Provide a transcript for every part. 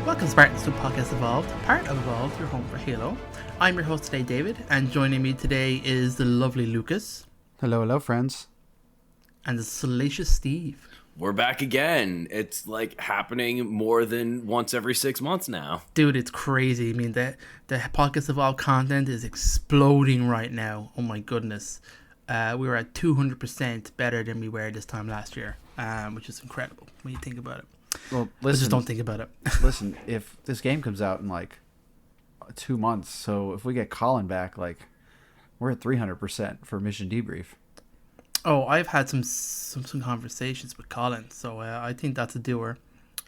Welcome, Spartans, to Podcast Evolved, part of Evolved, your home for Halo. I'm your host today, David, and joining me today is the lovely Lucas. Hello, friends. And the salacious Steve. We're back again. It's like happening more than once every 6 months now. Dude, it's crazy. I mean, the Podcast Evolved content is exploding right now. Oh my goodness. We were at 200% better than we were this time last year, which is incredible when you think about it. Well, listen, just don't think about it. Listen, if this game comes out in like 2 months, so if we get Colin back, like we're at 300% for mission debrief. Oh, I've had some conversations with Colin, so I think that's a doer.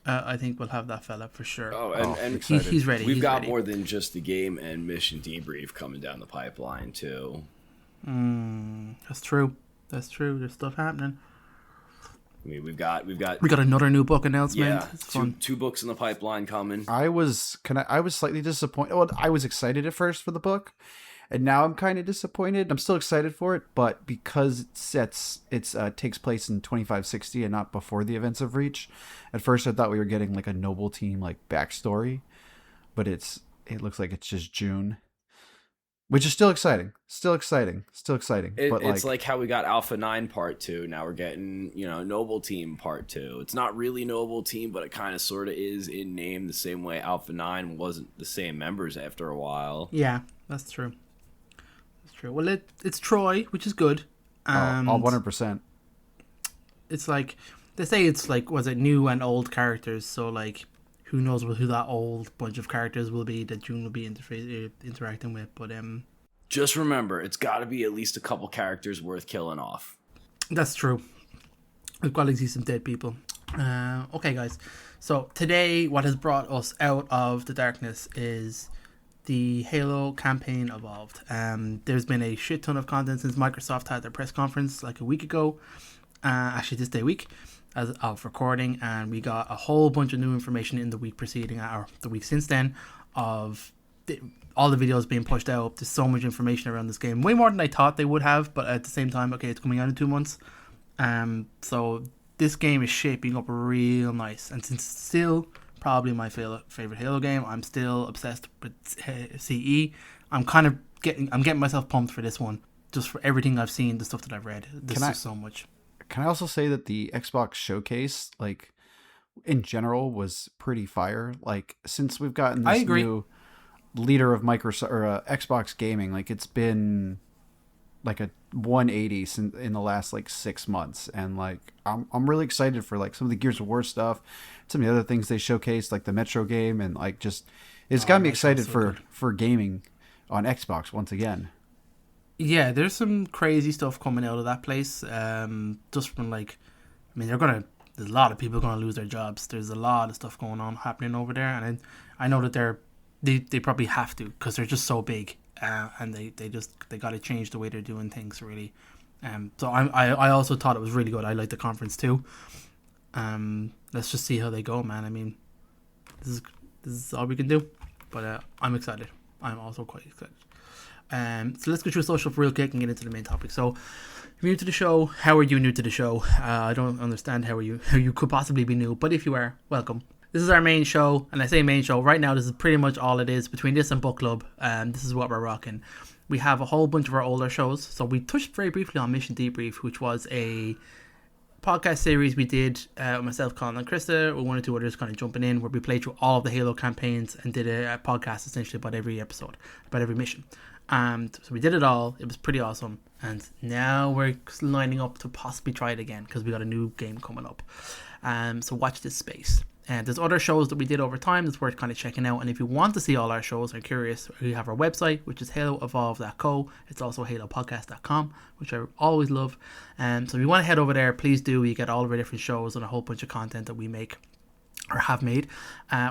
I think we'll have that fella for sure. Oh, and he's ready. We've got ready. more than just the game and mission debrief coming down the pipeline too. That's true. There's stuff happening. I mean, we got another new book announcement. Yeah, it's fun. two books in the pipeline coming. I was slightly disappointed. Well, I was excited at first for the book, and now I'm kind of disappointed. I'm still excited for it, but because it takes place in 2560 and not before the events of Reach. At first, I thought we were getting like a Noble Team like backstory, but it looks like it's just June. Which is still exciting. It's like how we got Alpha 9 Part 2. Now we're getting, Noble Team Part 2. It's not really Noble Team, but it kind of sort of is in name, the same way Alpha 9 wasn't the same members after a while. Yeah, that's true. Well, it's Troy, which is good. All 100%. It's like, they say it's like, was it new and old characters, so like, who knows who that old bunch of characters will be that June will be interacting with, but just remember, it's got to be at least a couple characters worth killing off. That's true. We've got to see some dead people. Okay, guys. So today, what has brought us out of the darkness is the Halo campaign Evolved. There's been a shit ton of content since Microsoft had their press conference like a week ago. Actually, this day week. As of recording, and we got a whole bunch of new information in the week preceding or the week since then of all the videos being pushed out. There's so much information around this game, way more than I thought they would have, but at the same time, okay, it's coming out in 2 months, so this game is shaping up real nice, and since it's still probably my favorite Halo game, I'm still obsessed with CE. I'm getting myself pumped for this one, just for everything I've seen, the stuff that I've read. There's just so much. Can I also say that the Xbox showcase, like, in general, was pretty fire? Like, since we've gotten this new leader of Microsoft or Xbox gaming, like, it's been like a 180 in the last like 6 months, and like I'm really excited for like some of the Gears of War stuff, some of the other things they showcased, like the Metro game, and like just it's got me excited for gaming on Xbox once again. Yeah, there's some crazy stuff coming out of that place. Just from like, I mean, there's a lot of people going to lose their jobs. There's a lot of stuff going on happening over there, and I know that they probably have to because they're just so big, and they got to change the way they're doing things really. So I also thought it was really good. I liked the conference too. Let's just see how they go, man. I mean, this is all we can do, but I'm excited. I'm also quite excited. So let's go through social real quick and get into the main topic. So, if you're new to the show, how are you new to the show? I don't understand how you could possibly be new, but if you are, welcome. This is our main show, and I say main show, right now this is pretty much all it is. Between this and book club, this is what we're rocking. We have a whole bunch of our older shows, so we touched very briefly on Mission Debrief, which was a podcast series we did with myself, Colin, and Krista, with one or two others kind of jumping in, where we played through all of the Halo campaigns and did a podcast essentially about every episode, about every mission. So we did it all. It was pretty awesome, and now we're lining up to possibly try it again because we got a new game coming up. So watch this space. And there's other shows that we did over time that's worth kind of checking out. And if you want to see all our shows, are curious, we have our website, which is haloevolve.co. It's also halopodcast.com, which I always love. So if you want to head over there, please do. You get all of our different shows and a whole bunch of content that we make or have made.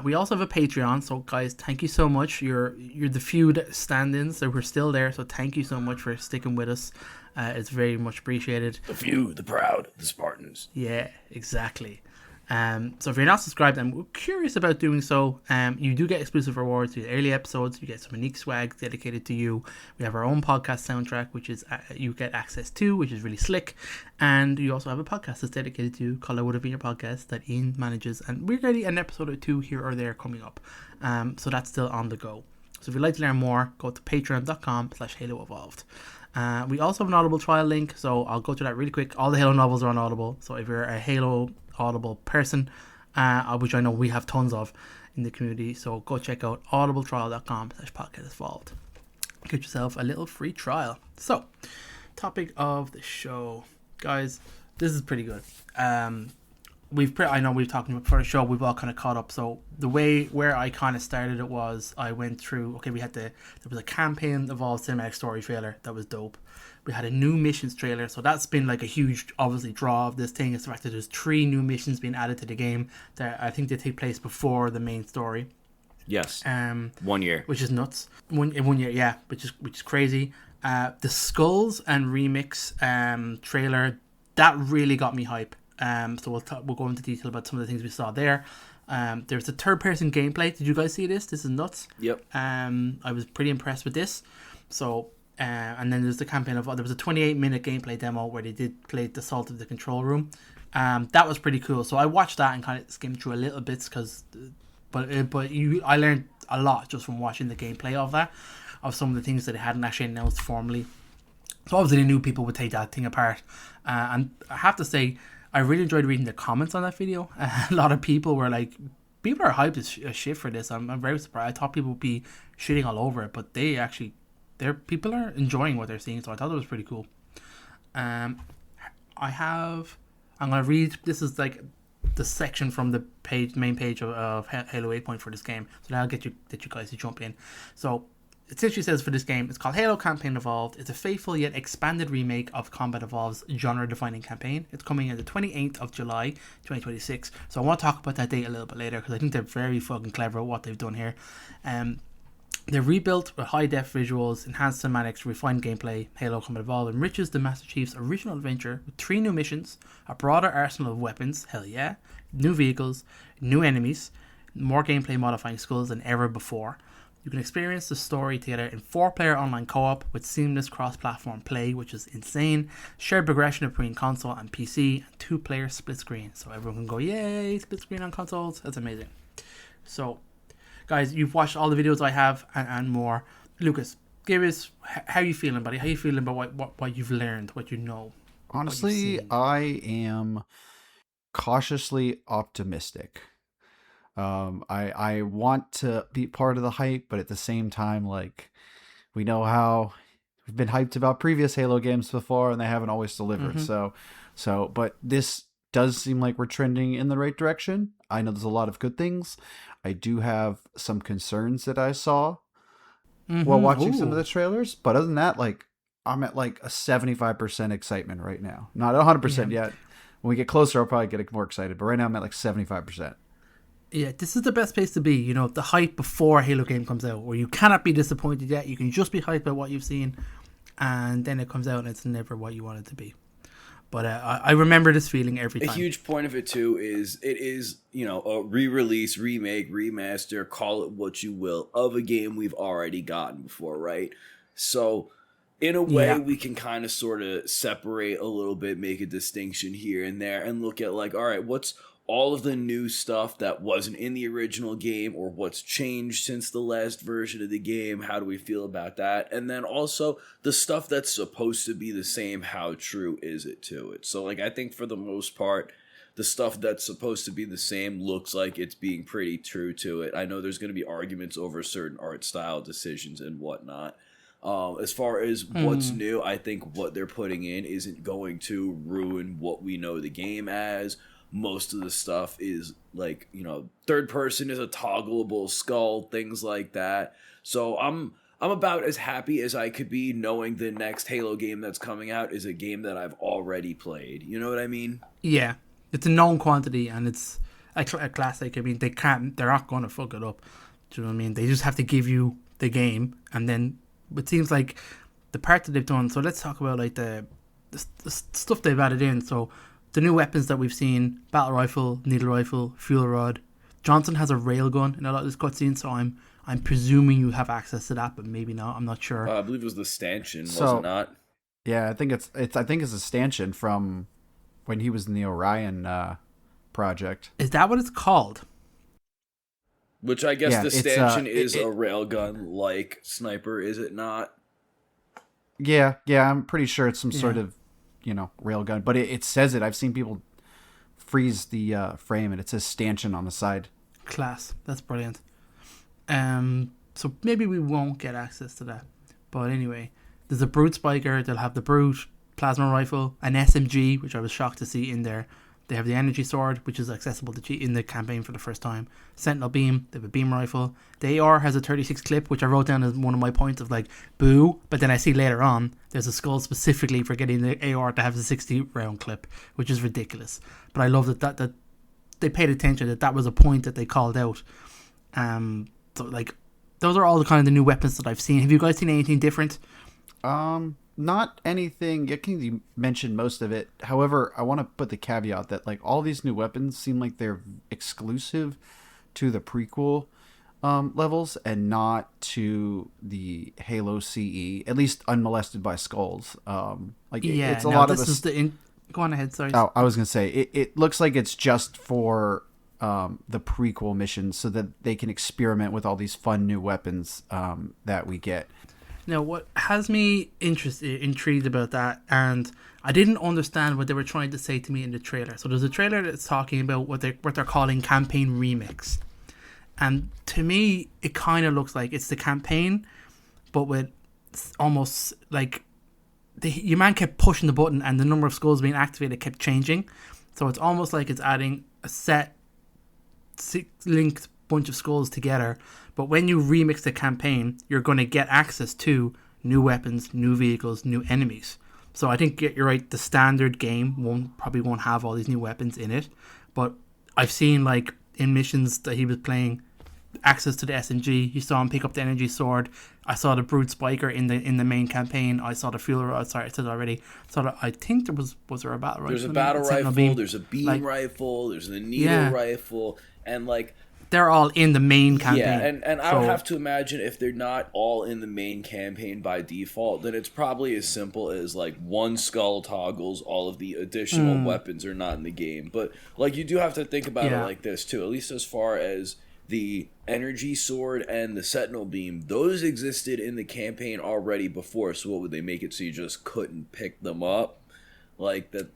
We also have a Patreon, so guys, thank you so much. You're the few stand-ins that we're still there, so thank you so much for sticking with us. It's very much appreciated. The few, the proud, the Spartans. Yeah, exactly. So if you're not subscribed and we're curious about doing so, you do get exclusive rewards. You get early episodes, you get some unique swag dedicated to you. We have our own podcast soundtrack, which is you get access to, which is really slick. And you also have a podcast that's dedicated to Call It Would Have Been Your Podcast that Ian manages. And we're getting an episode or two here or there coming up. So that's still on the go. So if you'd like to learn more, go to patreon.com/Halo Evolved. We also have an Audible trial link, so I'll go through that really quick. All the Halo novels are on Audible, so if you're a Halo Audible person, which I know we have tons of in the community, so go check out audibletrial.com/podcast evolved. Get yourself a little free trial. So, topic of the show, guys. This is pretty good. I know we've talked about for the show. We've all kind of caught up. So the way where I kind of started it was I went through. Okay, there was a campaign Evolved cinematic story trailer that was dope. We had a new missions trailer, so that's been like a huge, obviously, draw of this thing. Is the fact that there's 3 new missions being added to the game that I think they take place before the main story. Yes. 1 year, which is nuts. One year, yeah, which is crazy. The Skulls and Remix trailer that really got me hype. So we'll go into detail about some of the things we saw there. There's a third-person gameplay. Did you guys see this? This is nuts. Yep. I was pretty impressed with this. So, and then there's the campaign of there was a 28-minute gameplay demo where they did play the Assault of the Control Room. That was pretty cool. So I watched that and kind of skimmed through a little bit I learned a lot just from watching the gameplay of that, of some of the things that they hadn't actually announced formally. So obviously they knew people would take that thing apart, and I have to say, I really enjoyed reading the comments on that video. A lot of people were like, people are hyped as shit for this. I'm very surprised. I thought people would be shitting all over it, but people are enjoying what they're seeing, so I thought it was pretty cool. I'm going to read, this is like the section from the main page of Halo 8 Point for this game, so that'll get you guys to jump in. So, it essentially says for this game, it's called Halo Campaign Evolved. It's a faithful yet expanded remake of Combat Evolved's genre-defining campaign. It's coming in the 28th of July, 2026. So I want to talk about that date a little bit later because I think they're very fucking clever at what they've done here. They're rebuilt with high-def visuals, enhanced cinematics, refined gameplay. Halo Combat Evolved enriches the Master Chief's original adventure with 3 new missions, a broader arsenal of weapons, hell yeah, new vehicles, new enemies, more gameplay modifying skills than ever before. You can experience the story together in 4-player online co-op with seamless cross-platform play, which is insane. Shared progression between console and PC, and 2-player split screen. So everyone can go, yay, split screen on consoles. That's amazing. So, guys, you've watched all the videos I have and more. Lucas, give us, how you feeling, buddy? How you feeling about what you've learned, what you know? Honestly, I am cautiously optimistic. I want to be part of the hype, but at the same time, like, we know how we've been hyped about previous Halo games before and they haven't always delivered. Mm-hmm. But this does seem like we're trending in the right direction. I know there's a lot of good things. I do have some concerns that I saw while watching some of the trailers, but other than that, like, I'm at like a 75% excitement right now. Not 100% yet. When we get closer, I'll probably get more excited, but right now I'm at like 75%. Yeah, this is the best place to be. You know, the hype before a Halo game comes out, where you cannot be disappointed yet. You can just be hyped by what you've seen, and then it comes out and it's never what you want it to be. But I remember this feeling every time. A huge point of it too is it is, you know, a re-release, remake, remaster, call it what you will, of a game we've already gotten before, right? So in a way, we can kind of sort of separate a little bit, make a distinction here and there, and look at like, all right, what's all of the new stuff that wasn't in the original game, or what's changed since the last version of the game? How do we feel about that? And then also the stuff that's supposed to be the same, how true is it to it? So like, I think for the most part, the stuff that's supposed to be the same looks like it's being pretty true to it. I know there's going to be arguments over certain art style decisions and whatnot. As far as what's new, I think what they're putting in isn't going to ruin what we know the game as. Most of the stuff is like, you know, third person is a toggleable skull, things like that. So I'm about as happy as I could be knowing the next Halo game that's coming out is a game that I've already played. You know what I mean? Yeah, it's a known quantity and it's a classic. I mean, they're not going to fuck it up. Do you know what I mean? They just have to give you the game, and then it seems like the part that they've done. So let's talk about like the stuff they've added in. So the new weapons that we've seen: battle rifle, needle rifle, fuel rod. Johnson has a railgun in a lot of this cutscene, so I'm presuming you have access to that, but maybe not. I'm not sure. I believe it was the stanchion, was it not? Yeah, I think it's a stanchion from when he was in the Orion project. Is that what it's called? Which I guess the stanchion is a railgun like sniper, is it not? Yeah, I'm pretty sure it's some sort of, railgun. But it says it. I've seen people freeze the frame and it says stanchion on the side. Class. That's brilliant. So maybe we won't get access to that. But anyway, there's a Brute Spiker. They'll have the Brute Plasma Rifle, an SMG, which I was shocked to see in there. They have the Energy Sword, which is accessible in the campaign for the first time. Sentinel Beam, they have a Beam Rifle. The AR has a 36 clip, which I wrote down as one of my points of like, boo. But then I see later on, there's a skull specifically for getting the AR to have a 60 round clip, which is ridiculous. But I love that they paid attention, that was a point that they called out. So like, those are all the kind of the new weapons that I've seen. Have you guys seen anything different? Not anything. You mentioned most of it. However, I want to put the caveat that like all these new weapons seem like they're exclusive to the prequel levels and not to the Halo CE, at least unmolested by skulls. It's a lot of this. Go on ahead. Sorry. Oh, I was gonna say it looks like it's just for the prequel missions so that they can experiment with all these fun new weapons that we get. Now, what has me intrigued about that, and I didn't understand what they were trying to say to me in the trailer. So there's a trailer that's talking about what they're calling campaign remix, and to me, it kind of looks like it's the campaign, but with almost like your man kept pushing the button, and the number of skulls being activated kept changing. So it's almost like it's adding a set linked bunch of skulls together, but when you remix the campaign, you're going to get access to new weapons, new vehicles, new enemies. So I think you're right, the standard game probably won't have all these new weapons in it, but I've seen like in missions that he was playing, access to the SMG. You saw him pick up the energy sword. I saw the Brute Spiker in the main campaign. I saw the fuel rod. Sorry, I said it already. I think there was there a battle rifle? There's a battle rifle. There's a beam rifle. There's a needle rifle, and like they're all in the main campaign. Yeah, and I would have to imagine if they're not all in the main campaign by default, then it's probably as simple as like one skull toggles all of the additional weapons are not in the game. But like you do have to think about it like this too, at least as far as the energy sword and the sentinel beam, those existed in the campaign already before, so what would they make it so you just couldn't pick them up? Like that.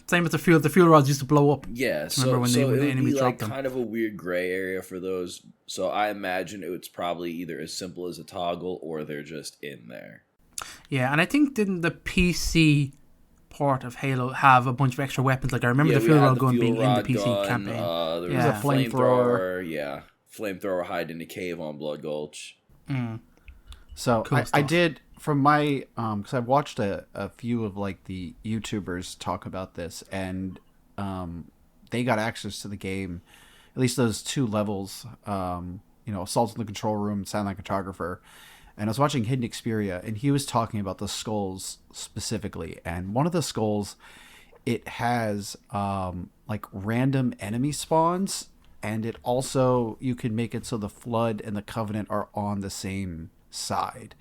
Same with the fuel rods used to blow up. Yeah, remember when the enemies dropped them? Kind of a weird gray area for those. So I imagine it's probably either as simple as a toggle or they're just in there. Yeah, and I think didn't the PC part of Halo have a bunch of extra weapons? Like I remember the fuel rod gun being in the PC campaign. There was a flamethrower. Yeah, flamethrower hide in a cave on Blood Gulch. So cool I did. From my, because I've watched a few of like the YouTubers talk about this, and they got access to the game, at least those two levels, Assault in the Control Room, Silent Cartographer, and I was watching Hidden Xperia, and he was talking about the skulls specifically, and one of the skulls, it has like random enemy spawns, and it also, you can make it so the Flood and the Covenant are on the same side.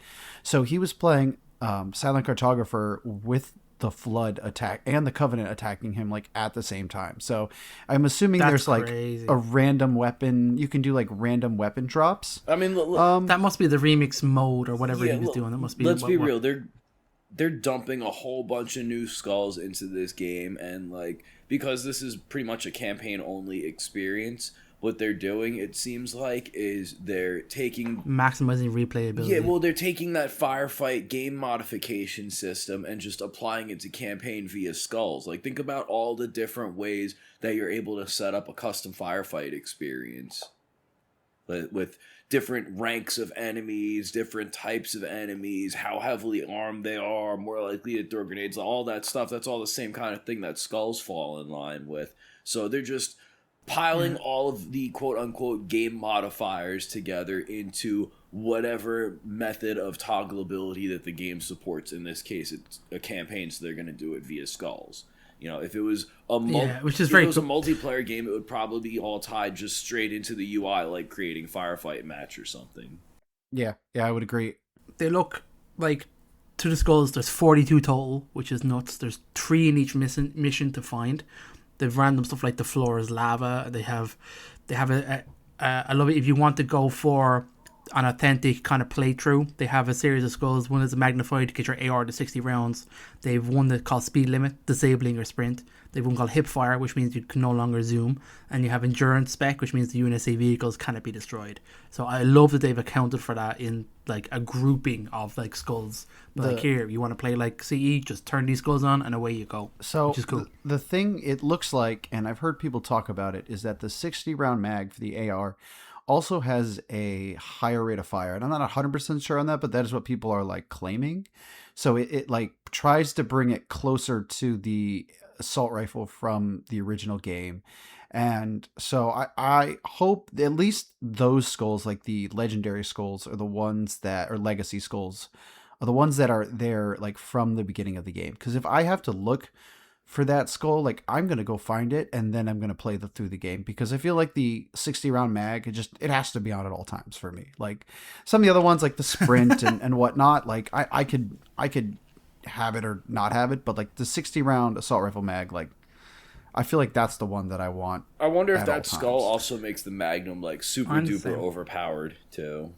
So he was playing Silent Cartographer with the Flood attack and the Covenant attacking him like at the same time. So I'm assuming there's like a random weapon. You can do like random weapon drops. I mean, that must be the remix mode or whatever he was doing. That must be. Let's be real. They're dumping a whole bunch of new skulls into this game, and like because this is pretty much a campaign only experience. What they're doing, it seems like, is they're maximizing replayability. Yeah, well, they're taking that firefight game modification system and just applying it to campaign via skulls. Like, think about all the different ways that you're able to set up a custom firefight experience. With different ranks of enemies, different types of enemies, how heavily armed they are, more likely to throw grenades, all that stuff. That's all the same kind of thing that skulls fall in line with. So they're just piling all of the quote-unquote game modifiers together into whatever method of toggleability that the game supports. In this case, it's a campaign, so they're going to do it via skulls. If it was which is if very it was a cool. multiplayer game, it would probably be all tied just straight into the UI, like creating firefight match or something. Yeah, I would agree. They look like, to the skulls, there's 42 total, which is nuts. There's 3 in each mission to find. They've random stuff like the floor is lava. They have I love it if you want to go for an authentic kind of playthrough. They have a series of skulls. One is magnified to get your AR to 60 rounds. They've one that's called speed limit, disabling your sprint. They've one called hip fire, which means you can no longer zoom. And you have endurance spec, which means the UNSC vehicles cannot be destroyed. So I love that they've accounted for that in like a grouping of like skulls. Like, here, you want to play like CE, just turn these skulls on and away you go. So which is cool. The thing it looks like, and I've heard people talk about it, is that the 60 round mag for the AR also has a higher rate of fire. And I'm not 100% sure on that, but that is what people are like claiming. So it like tries to bring it closer to the assault rifle from the original game. And so I hope at least those skulls, like the legendary skulls, are the ones that are legacy skulls, are the ones that are there like from the beginning of the game. Because if I have to look for that skull, like I'm gonna go find it and then I'm gonna play through the game, because I feel like the 60 round mag, it has to be on at all times for me. Like some of the other ones, like the sprint and whatnot, like I could have it or not have it, but like the 60 round assault rifle mag, like I feel like that's the one that I want. I wonder if that skull also makes the Magnum like super duper overpowered too.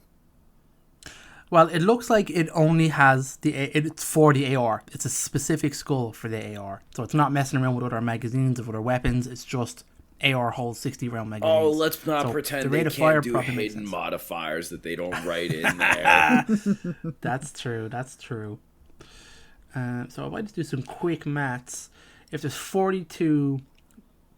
Well, it looks like it only has it's for the AR. It's a specific skull for the AR. So it's not messing around with other magazines of other weapons. It's just AR holds 60 round magazines. Oh, let's not pretend they can't do hidden modifiers that they don't write in there. That's true. So I might just do some quick maths. If there's 42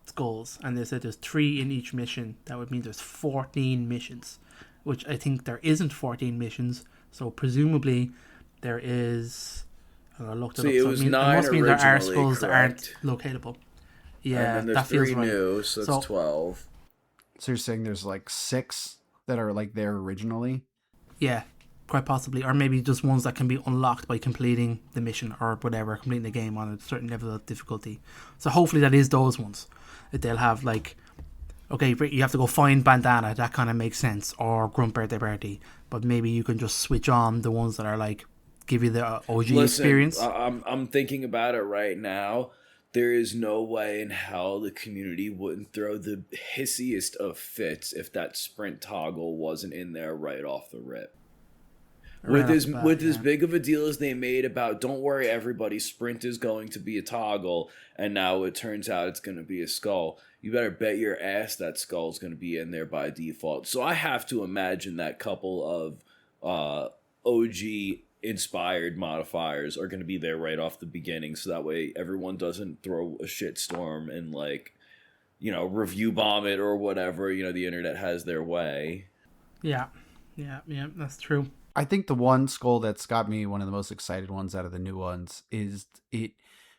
skulls and they said there's 3 in each mission, that would mean there's 14 missions, which I think there isn't 14 missions. So presumably there is. I looked it up. It was 9 it must mean there are skulls correct. that aren't locatable. Yeah, and then that there's feels 3 right. new, so it's 12. So you're saying there's like 6 that are like there originally? Yeah, quite possibly, or maybe just ones that can be unlocked by completing the mission or whatever, completing the game on a certain level of difficulty. So hopefully that is those ones. That they'll have like, okay, you have to go find Bandana, that kind of makes sense, or Grunt Birthday Party, but maybe you can just switch on the ones that are like, give you the OG experience. I'm thinking about it right now. There is no way in hell the community wouldn't throw the hissiest of fits if that sprint toggle wasn't in there right off the rip. With as big of a deal as they made about, don't worry everybody, sprint is going to be a toggle, and now it turns out it's going to be a skull. You better bet your ass that skull is going to be in there by default. So I have to imagine that couple of OG inspired modifiers are going to be there right off the beginning, so that way everyone doesn't throw a shitstorm and like, review bomb it or whatever. The internet has their way. Yeah, that's true. I think the one skull that's got me one of the most excited ones out of the new ones is it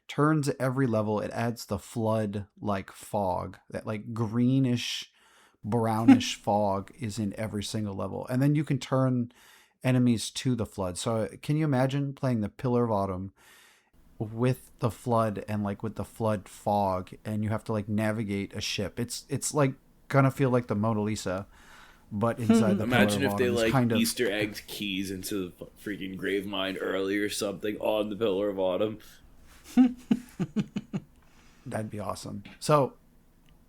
turns every level. It adds the flood like fog, that like greenish, brownish fog is in every single level. And then you can turn enemies to the flood. So can you imagine playing the Pillar of Autumn with the flood and like with the flood fog, and you have to like navigate a ship? It's like gonna feel like the Mona Lisa, but inside the Imagine Pillar of if they Autumn. like kind of Easter egged keys into the freaking grave mine early or something on the Pillar of Autumn. That'd be awesome. So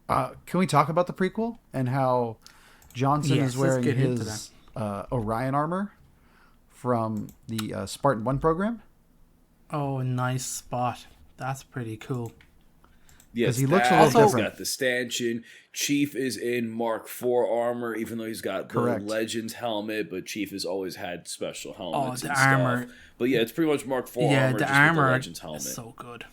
can we talk about the prequel and how Johnson is wearing his Orion armor from the Spartan 1 program? Oh, nice spot. That's pretty cool. Yes, he looks a little different. He's got the stanchion. Chief is in Mark IV armor, even though he's got the Legends helmet, but Chief has always had special helmets and armor. stuff. But yeah, it's pretty much Mark IV armor, the just armor with the Legends helmet. is so good.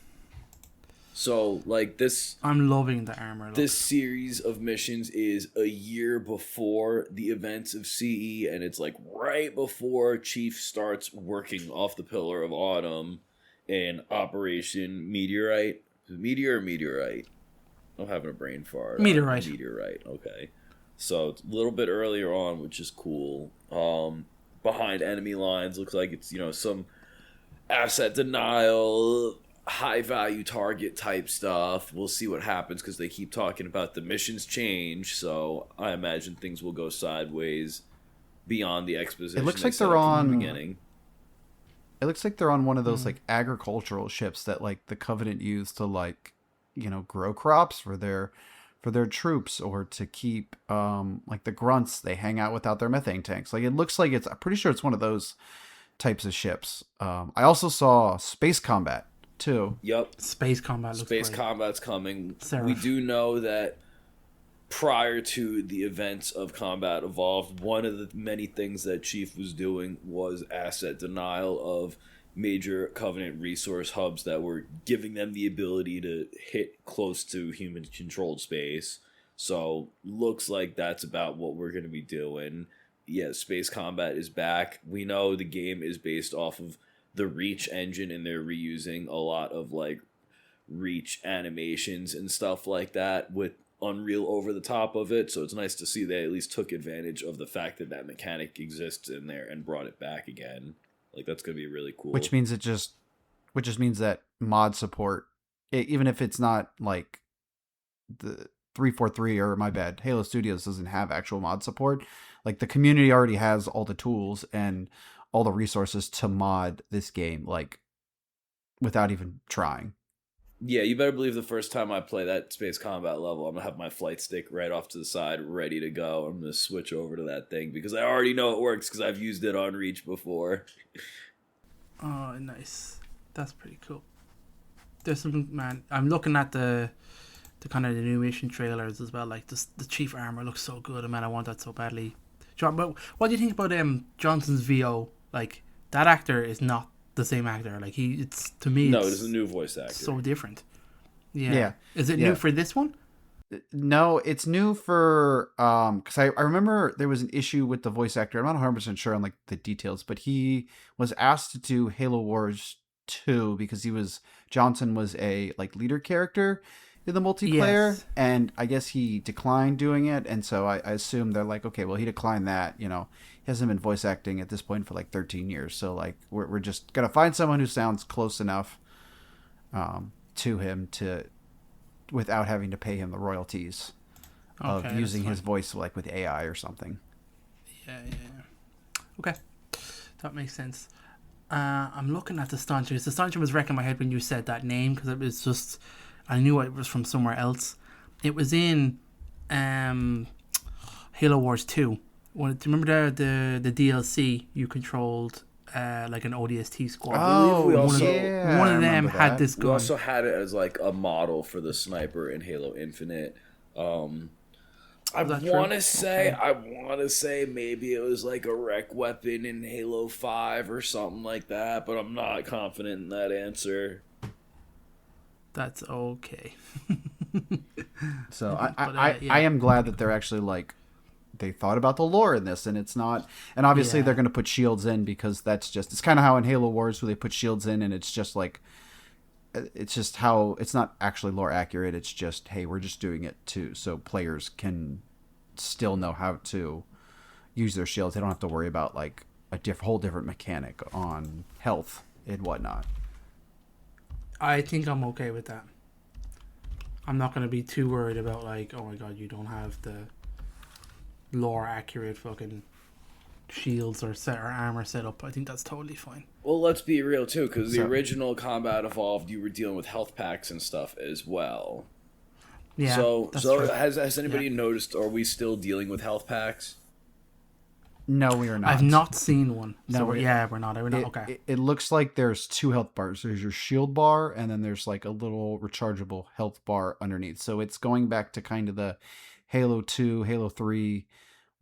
So, like, this... I'm loving the armor. This series of missions is a year before the events of CE, and it's, like, right before Chief starts working off the Pillar of Autumn in Operation Meteorite. Meteor or Meteorite? I'm having a brain fart. Meteorite. Meteorite, okay. So, it's a little bit earlier on, which is cool. Behind enemy lines, looks like it's, some asset denial... high value target type stuff. We'll see what happens because they keep talking about the missions change. So I imagine things will go sideways beyond the exposition. It looks like they're on the beginning. It looks like they're on one of those like agricultural ships that like the Covenant used to like, grow crops for their troops, or to keep like the grunts. They hang out without their methane tanks. Like it looks like I'm pretty sure it's one of those types of ships. I also saw space combat too. Yep. Space combat looks Space great. combat's coming. Seraph. We do know that prior to the events of Combat Evolved, one of the many things that Chief was doing was asset denial of major Covenant resource hubs that were giving them the ability to hit close to human controlled space. So looks like that's about what we're going to be doing. Yeah, space combat is back. We know the game is based off of the Reach engine, and they're reusing a lot of like Reach animations and stuff like that with Unreal over the top of it. So it's nice to see they at least took advantage of the fact that that mechanic exists in there and brought it back again. Like that's gonna be really cool. Which just means that mod support, even if it's not like the 343 or my bad, Halo Studios doesn't have actual mod support. Like the community already has all the tools and all the resources to mod this game, like without even trying. Yeah, you better believe the first time I play that space combat level, I'm gonna have my flight stick right off to the side, ready to go. I'm gonna switch over to that thing because I already know it works because I've used it on Reach before. Oh, nice. That's pretty cool. There's some, man. I'm looking at the kind of the new mission trailers as well. Like the Chief armor looks so good, and man, I want that so badly. John, but what do you think about Johnson's VO? Like that actor is not the same actor. Like it's to me. No, it's a new voice actor. So different. Yeah. Yeah. Is it new for this one? No, it's new for because I remember there was an issue with the voice actor. I'm not 100% sure on like the details, but he was asked to do Halo Wars 2 because Johnson was a like leader character in the multiplayer, Yes. and I guess he declined doing it, and so I assume they're like, okay, well he declined that, he hasn't been voice acting at this point for like 13 years, so like we're just gonna find someone who sounds close enough to him to without having to pay him the royalties of using his voice like with AI or something. Yeah. Okay, that makes sense. I'm looking at the stanchion. The stanchion was wrecking my head when you said that name because it was just, I knew it was from somewhere else. It was in Halo Wars 2. Do you remember the DLC you controlled like an ODST squad? Oh, one of them had this gun. We also had it as like a model for the sniper in Halo Infinite. I want to say maybe it was like a rec weapon in Halo 5 or something like that, but I'm not confident in that answer. That's okay. So I am glad that they're actually like they thought about the lore in this, and it's not, and obviously they're going to put shields in because it's kind of how in Halo Wars where they put shields in, and it's just like it's just how it's not actually lore accurate. It's just, hey, we're just doing it so players can still know how to use their shields. They don't have to worry about like a whole different mechanic on health and whatnot. I think I'm okay with that. I'm not going to be too worried about like, oh my god, you don't have the lore accurate fucking shields or armor set up. I think that's totally fine. Well, let's be real too, because the original Combat Evolved, you were dealing with health packs and stuff as well. Yeah. So has anybody noticed? Are we still dealing with health packs? No, we are not. I've not seen one. No, so we're not. Okay. It looks like there's 2 health bars. There's your shield bar, and then there's like a little rechargeable health bar underneath. So it's going back to kind of the Halo 2, Halo 3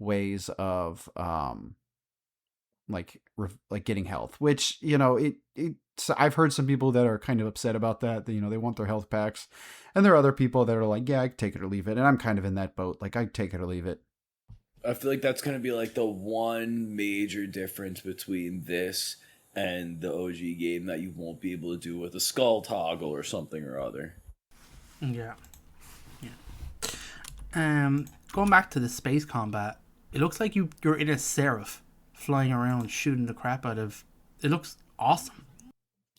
ways of like getting health, which so I've heard some people that are kind of upset about that. They want their health packs, and there are other people that are like, yeah, I take it or leave it, and I'm kind of in that boat. Like I take it or leave it. I feel like that's going to be like the one major difference between this and the OG game that you won't be able to do with a skull toggle or something or other. Yeah. Going back to the space combat, it looks like you're in a Seraph flying around shooting the crap out of. It looks awesome.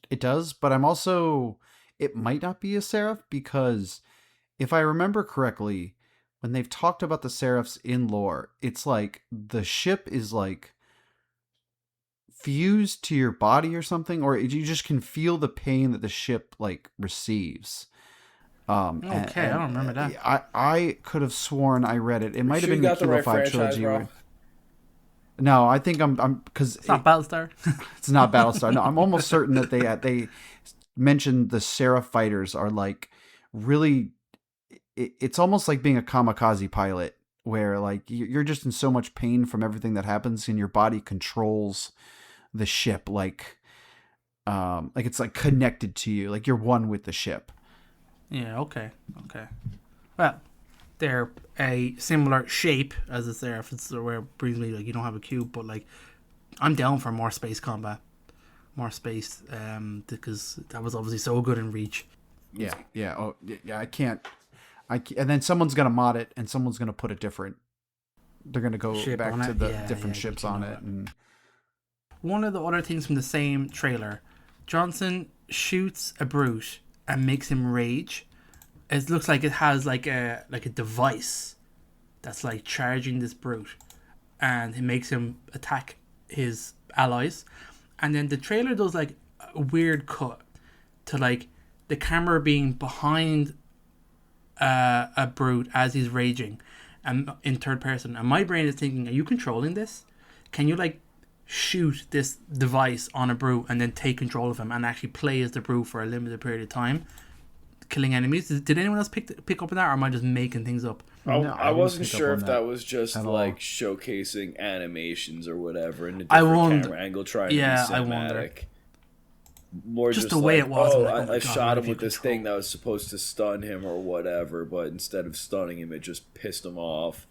It does, but I'm also it might not be a Seraph, because if I remember correctly, when they've talked about the Seraphs in lore, it's like the ship is like fused to your body or something, or you just can feel the pain that the ship like receives. Okay, I don't remember that. I could have sworn I read it. It might have been the Kilo right 5 franchise, trilogy. bro. No, I think I'm because It's not Battlestar. it's not Battlestar. No, I'm almost certain that they mentioned the Seraph fighters are like really. It's almost like being a kamikaze pilot, where like you're just in so much pain from everything that happens, and your body controls the ship like it's like connected to you, like you're one with the ship. Yeah. Okay. Well, they're a similar shape as the Seraph. It's where it brings me like you don't have a cube, but like I'm down for more space combat, more space, because that was obviously so good in Reach. Yeah. Oh, yeah. I can't. And then someone's gonna mod it, and someone's gonna put a different. They're gonna go back to the different ships on it. And one of the other things from the same trailer, Johnson shoots a brute and makes him rage. It looks like it has like a device that's like charging this brute, and it makes him attack his allies. And then the trailer does like a weird cut to like the camera being behind a brute as he's raging, and in third person. And my brain is thinking, are you controlling this? Can you like shoot this device on a brute and then take control of him and actually play as the brute for a limited period of time, killing enemies? Did anyone else pick up on that, or am I just making things up? I wasn't sure if that was just like showcasing animations or whatever in a different camera angle, trying to be cinematic. I wonder. More just the way it was. I shot him with this thing that was supposed to stun him or whatever, but instead of stunning him, it just pissed him off.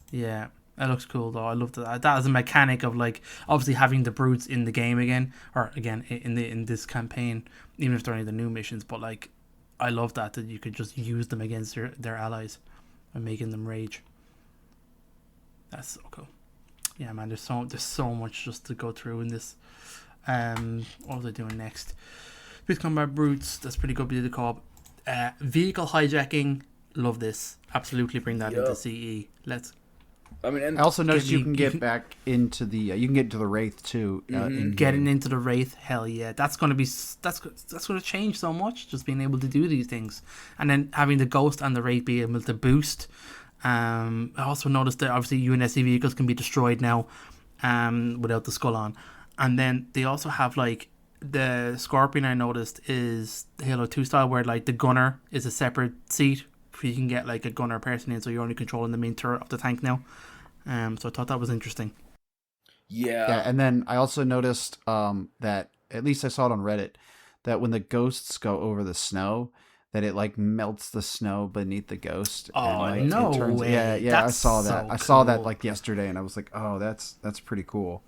Yeah, that looks cool though. I love that. That is a mechanic of like obviously having the brutes in the game again, or again in this campaign, even if they're only the new missions. But like, I love that you could just use them against their allies and making them rage. That's so cool. Yeah, man. There's so much just to go through in this. What was I doing next? Space combat brutes. That's pretty good. Be the co-op. Vehicle hijacking. Love this. Absolutely bring that into CE. I also noticed you can get back into the. You can get into the Wraith too. Getting into the Wraith. Hell yeah. That's gonna be. That's gonna change so much. Just being able to do these things, and then having the Ghost and the Wraith be able to boost. I also noticed that obviously UNSC vehicles can be destroyed now, without the skull on. And then they also have like the Scorpion. I noticed is Halo 2 style, where like the gunner is a separate seat. You can get like a gunner person in, so you're only controlling the main turret of the tank now. So I thought that was interesting. Yeah, and then I also noticed that, at least I saw it on Reddit, that when the ghosts go over the snow, that it like melts the snow beneath the ghost. Oh, and, like, no it turns, way! Yeah, that's I saw that. So I saw cool. that like yesterday, and I was like, oh, that's pretty cool.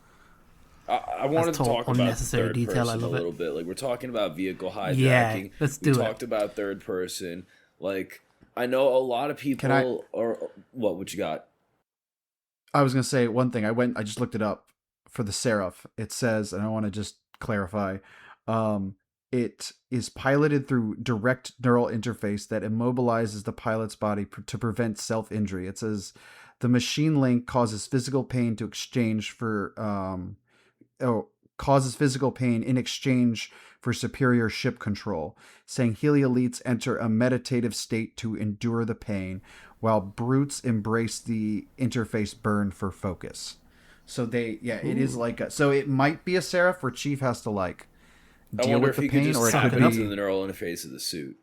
I wanted to talk about unnecessary third detail. person I love a little bit. Like, we're talking about vehicle hijacking. Yeah, let's do it. We talked about third person. Like, I know a lot of people what you got? I was gonna say one thing. I just looked it up for the Seraph. It says, and I want to just clarify, it is piloted through direct neural interface that immobilizes the pilot's body to prevent self-injury. It says the machine link causes physical pain in exchange for superior ship control, saying Heliolites enter a meditative state to endure the pain, while brutes embrace the interface burn for focus. So it is like so it might be a Seraph where Chief has to like deal with the pain, or it could be into the neural interface of the suit.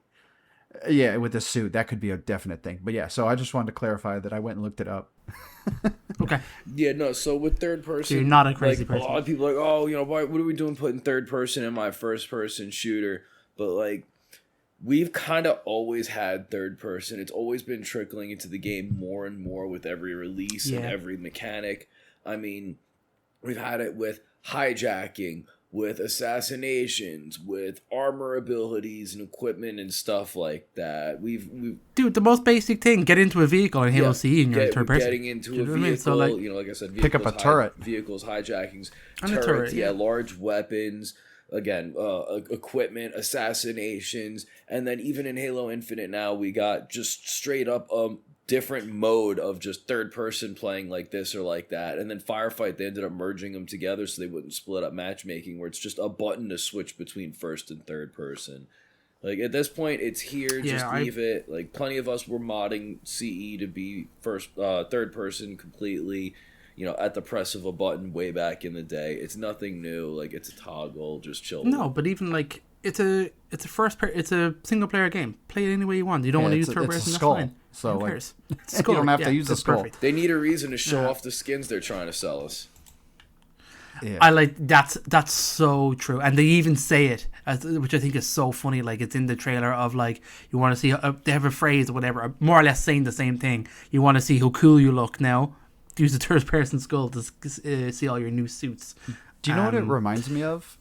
Yeah, with the suit, that could be a definite thing. But yeah, so I just wanted to clarify that I went and looked it up. Okay. Yeah, no, so with third person... So you're not a crazy person. A lot of people are like, oh, what are we doing putting third person in my first person shooter? But, like, we've kind of always had third person. It's always been trickling into the game more and more with every release and every mechanic. I mean, we've had it with hijacking, with assassinations, with armor abilities and equipment and stuff like that. Dude, the most basic thing: get into a vehicle in Halo CE and you're in third person. Getting into a vehicle, So, like I said, pick up a turret, vehicles, hijackings, and turrets, a turret, large weapons, again, equipment, assassinations, and then even in Halo Infinite now we got just straight up different mode of just third person playing like this or like that. And then Firefight, they ended up merging them together so they wouldn't split up matchmaking, where it's just a button to switch between first and third person. Like, at this point, it's here. Just leave it. Like, plenty of us were modding CE to be third person completely, at the press of a button way back in the day. It's nothing new. Like, it's a toggle. Just chill. No, but even like it's a single player game. Play it any way you want. You don't want to use third person. That's fine. So like, you don't have to use the skull. Perfect. They need a reason to show off the skins they're trying to sell us. Yeah. I like that's so true, and they even say it, which I think is so funny. Like, it's in the trailer of like, you want to see they have a phrase or whatever, more or less saying the same thing. You want to see how cool you look now. Use the third person skull to see all your new suits. Do you know what it reminds me of?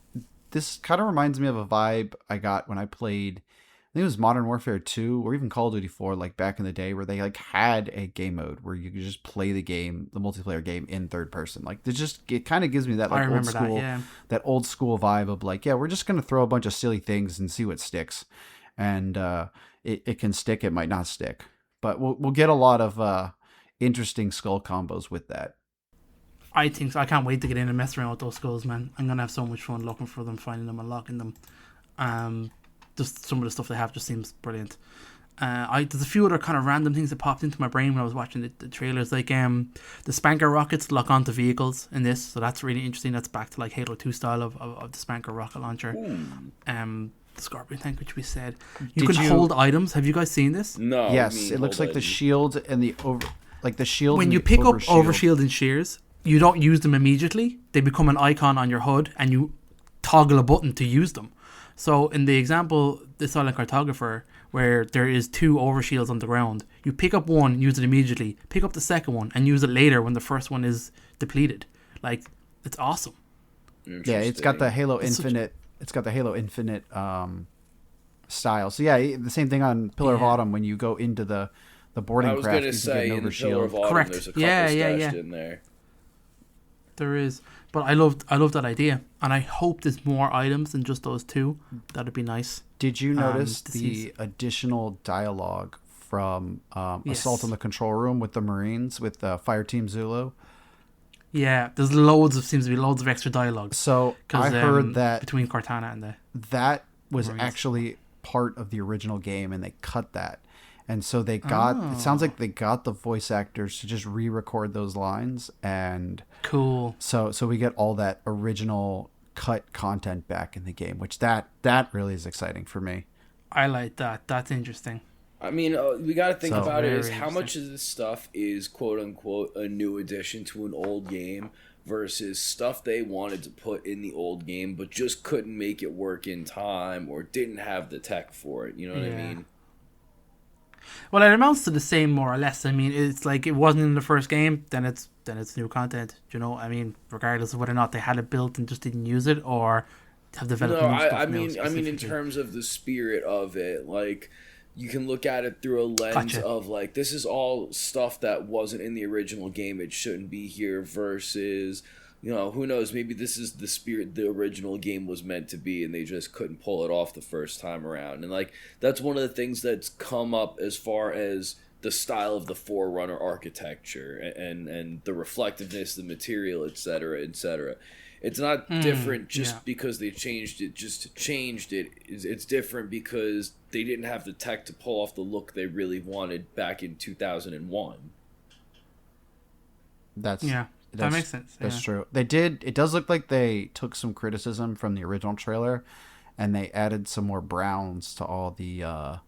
This kind of reminds me of a vibe I got when I played, I think it was Modern Warfare 2 or even Call of Duty 4, like back in the day, where they like had a game mode where you could just play the multiplayer game in third person. Like, it kind of gives me that like that old school vibe of like, yeah, we're just gonna throw a bunch of silly things and see what sticks, and it can stick, it might not stick, but we'll get a lot of interesting skull combos with that. I think so. I can't wait to get in and mess around with those skulls, man. I'm gonna have so much fun looking for them, finding them, unlocking them. Just some of the stuff they have just seems brilliant. There's a few other kind of random things that popped into my brain when I was watching the trailers, like the Spanker rockets lock onto vehicles in this, so that's really interesting. That's back to like Halo 2 style of the Spanker rocket launcher. The Scorpion tank, which we said you can hold items. Have you guys seen this? No. Yes, it looks like the shield and the shield. When you pick up overshield and shears, you don't use them immediately. They become an icon on your HUD, and you toggle a button to use them. So in the example, the Silent Cartographer, where there is 2 overshields on the ground, you pick up one, use it immediately, pick up the second one, and use it later when the first one is depleted. Like, it's awesome. Yeah, it's got the Halo Infinite. It's got the Halo Infinite style. So yeah, the same thing on Pillar of Autumn when you go into the boarding craft. I was going to say in Pillar of Autumn, correct. There's a couple stashed in there. There is, but I love that idea, and I hope there's more items than just those 2. That'd be nice. Did you notice the additional dialogue from Assault on the Control Room with the Marines, with Fire Team Zulu? Yeah, there's seems to be loads of extra dialogue. So I heard that between Cortana and that was Marines. Actually part of the original game, and they cut that. And so they got, it sounds like they got the voice actors to just re-record those lines, and cool. So we get all that original cut content back in the game, which that really is exciting for me. I like that. That's interesting. I mean, we got to think about it is how much of this stuff is quote unquote a new addition to an old game versus stuff they wanted to put in the old game but just couldn't make it work in time or didn't have the tech for it. You know what I mean? Well, it amounts to the same, more or less. I mean, it's like it wasn't in the first game, then it's new content. You know, I mean, regardless of whether or not they had it built and just didn't use it, or have developed new stuff. I mean, in terms of the spirit of it, like you can look at it through a lens of like this is all stuff that wasn't in the original game. It shouldn't be here. Versus, who knows? Maybe this is the spirit the original game was meant to be, and they just couldn't pull it off the first time around. And like that's one of the things that's come up as far as the style of the Forerunner architecture and the reflectiveness, the material, etc., etc. It's not different just because they changed it. It's different because they didn't have the tech to pull off the look they really wanted back in 2001. That makes sense. That's true. They did. It does look like they took some criticism from the original trailer, and they added some more browns to all the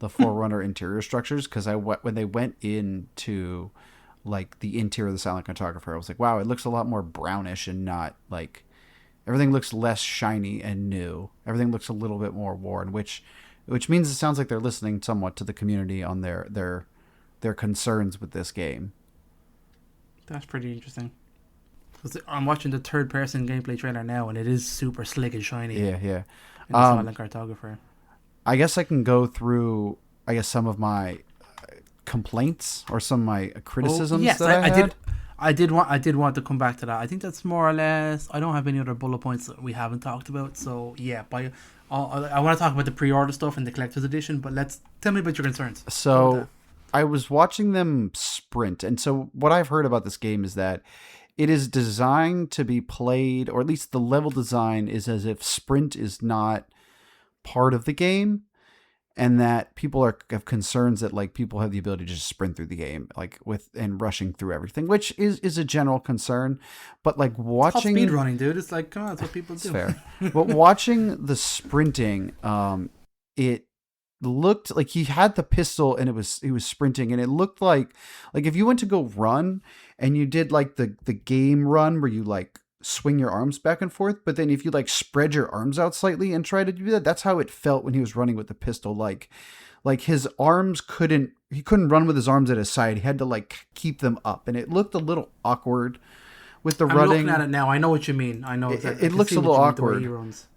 Forerunner interior structures. Because when they went into like the interior of the Silent Cartographer, I was like, wow, it looks a lot more brownish and not like everything looks less shiny and new. Everything looks a little bit more worn, which means it sounds like they're listening somewhat to the community on their concerns with this game. That's pretty interesting. I'm watching the third-person gameplay trailer now, and it is super slick and shiny. Yeah. In the Silent Cartographer. I guess I can go through, some of my complaints or some of my criticisms that I had. I did want to come back to that. I think that's more or less. I don't have any other bullet points that we haven't talked about. So yeah, I want to talk about the pre-order stuff and the collector's edition. But tell me about your concerns. So I was watching them sprint, and so what I've heard about this game is that it is designed to be played, or at least the level design is as if sprint is not part of the game, and that people have concerns that like people have the ability to just sprint through the game like with and rushing through everything, which is a general concern. But like watching speed running, dude, it's like, come on, that's what people do. Fair. But watching the sprinting, it looked like he had the pistol and he was sprinting, and it looked like if you went to go run and you did like the game run where you like swing your arms back and forth, but then if you like spread your arms out slightly and try to do that, that's how it felt when he was running with the pistol. Like his arms couldn't run with his arms at his side. He had to like keep them up, and it looked a little awkward with the running. I'm looking at it now. I know what you mean. I know exactly. It looks a little awkward. The way he runs.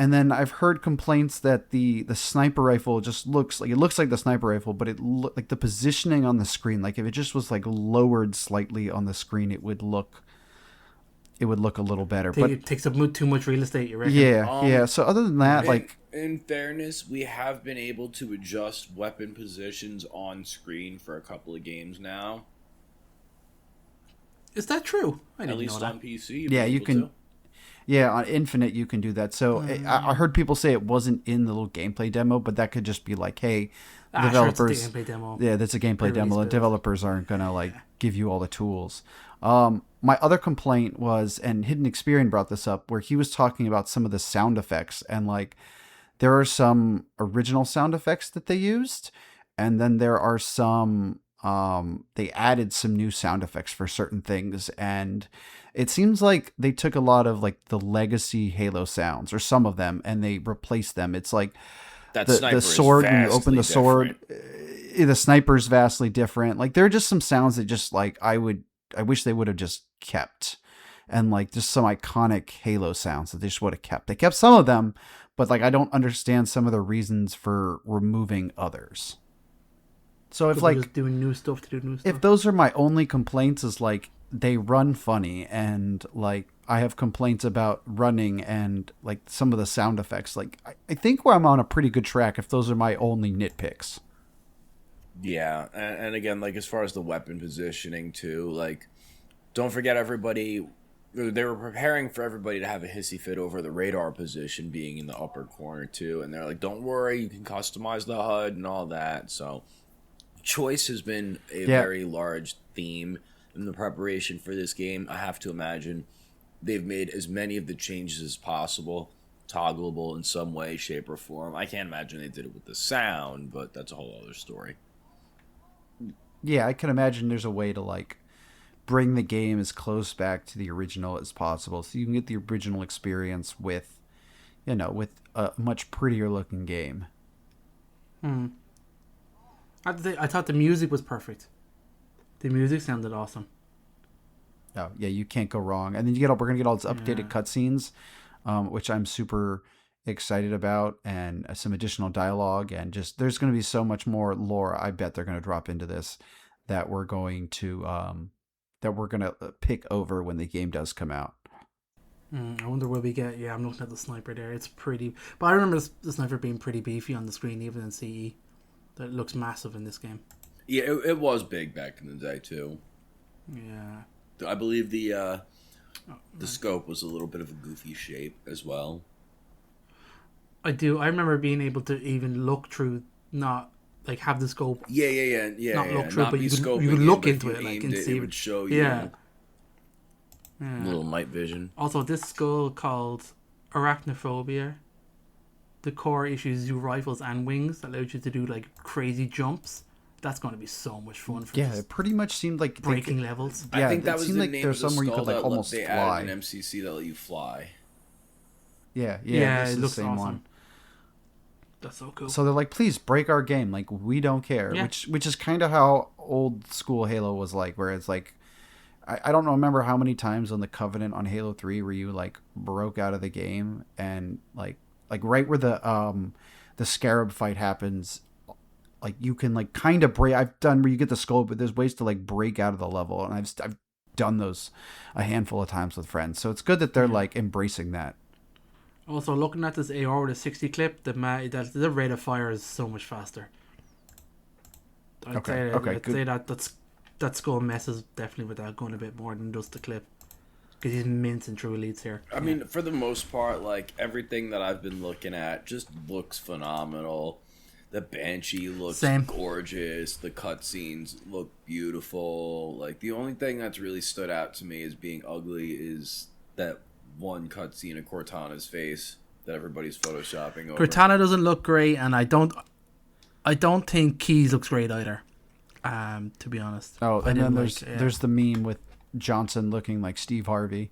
And then I've heard complaints that the sniper rifle just looks like the sniper rifle, but like the positioning on the screen, like if it just was like lowered slightly on the screen, it would look a little better. But it takes up too much real estate, you reckon? Yeah. So other than that, in fairness, we have been able to adjust weapon positions on screen for a couple of games now. Is that true? At least on PC. Yeah, you can. Yeah, on Infinite you can do that. So I heard people say it wasn't in the little gameplay demo, but that could just be like, hey, developers. Sure, it's a gameplay demo. Yeah, that's a gameplay demo. The developers aren't gonna give you all the tools. My other complaint was, and Hidden Experience brought this up, where he was talking about some of the sound effects, and like there are some original sound effects that they used, and then there are some they added some new sound effects for certain things, and it seems like they took a lot of like the legacy Halo sounds, or some of them, and they replaced them. It's like the sword, when you open the sword, the sniper's vastly different. Like there are just some sounds that just like I wish they would have just kept, and like just some iconic Halo sounds that they just would have kept. They kept some of them, but like I don't understand some of the reasons for removing others. So if like just doing new stuff to do new stuff. If those are my only complaints, is like they run funny, and like I have complaints about running and like some of the sound effects. Like I think I'm on a pretty good track if those are my only nitpicks. Yeah, and again, like as far as the weapon positioning too, like don't forget everybody. They were preparing for everybody to have a hissy fit over the radar position being in the upper corner too, and they're like, "Don't worry, you can customize the HUD and all that." So choice has been a very large theme in the preparation for this game. I have to imagine they've made as many of the changes as possible toggleable in some way, shape, or form. I can't imagine they did it with the sound, but that's a whole other story. Yeah, I can imagine there's a way to like bring the game as close back to the original as possible, so you can get the original experience with a much prettier looking game. I thought the music was perfect. The music sounded awesome. Oh yeah, you can't go wrong. And then we're gonna get all these updated cutscenes, which I'm super excited about, and some additional dialogue, and just there's gonna be so much more lore. I bet they're gonna drop into this that we're going to pick over when the game does come out. I wonder what we get. Yeah, I'm looking at the sniper there. It's pretty, but I remember the sniper being pretty beefy on the screen, even in CE. That looks massive in this game. Yeah, it was big back in the day too. Yeah, I believe the scope was a little bit of a goofy shape as well. I do. I remember being able to even look through, not like have the scope. Yeah. Not look through, not but you could look into it, like, and see it would show you. Yeah. Little night vision. Also, this skull called Arachnophobia. The core issues you rifles and wings that allows you to do like crazy jumps. That's going to be so much fun. It pretty much seemed like breaking levels. I think that was the like name there's of the somewhere you skull could like almost they fly. added an MCC that let you fly. Yeah, it looks awesome. One. That's so cool. So they're like, please break our game. Like, we don't care. Yeah. Which is kind of how old school Halo was like, where it's like, I don't remember how many times on the Covenant on Halo 3 where you like broke out of the game, and like right where the Scarab fight happens, like you can like kind of break. I've done where you get the scope, but there's ways to like break out of the level, and I've done those a handful of times with friends. So it's good that they're like embracing that. Also, looking at this AR with a 60 clip, the rate of fire is so much faster. I'd say that skull messes definitely with that gun a bit more than just the clip. Because he's mincing through elites here. I mean, for the most part, like, everything that I've been looking at just looks phenomenal. The Banshee looks gorgeous. The cutscenes look beautiful. Like, the only thing that's really stood out to me as being ugly is that one cutscene of Cortana's face that everybody's photoshopping over. Cortana doesn't look great, and I don't think Keys looks great either. To be honest. Oh, and then there's the meme with Johnson looking like Steve Harvey.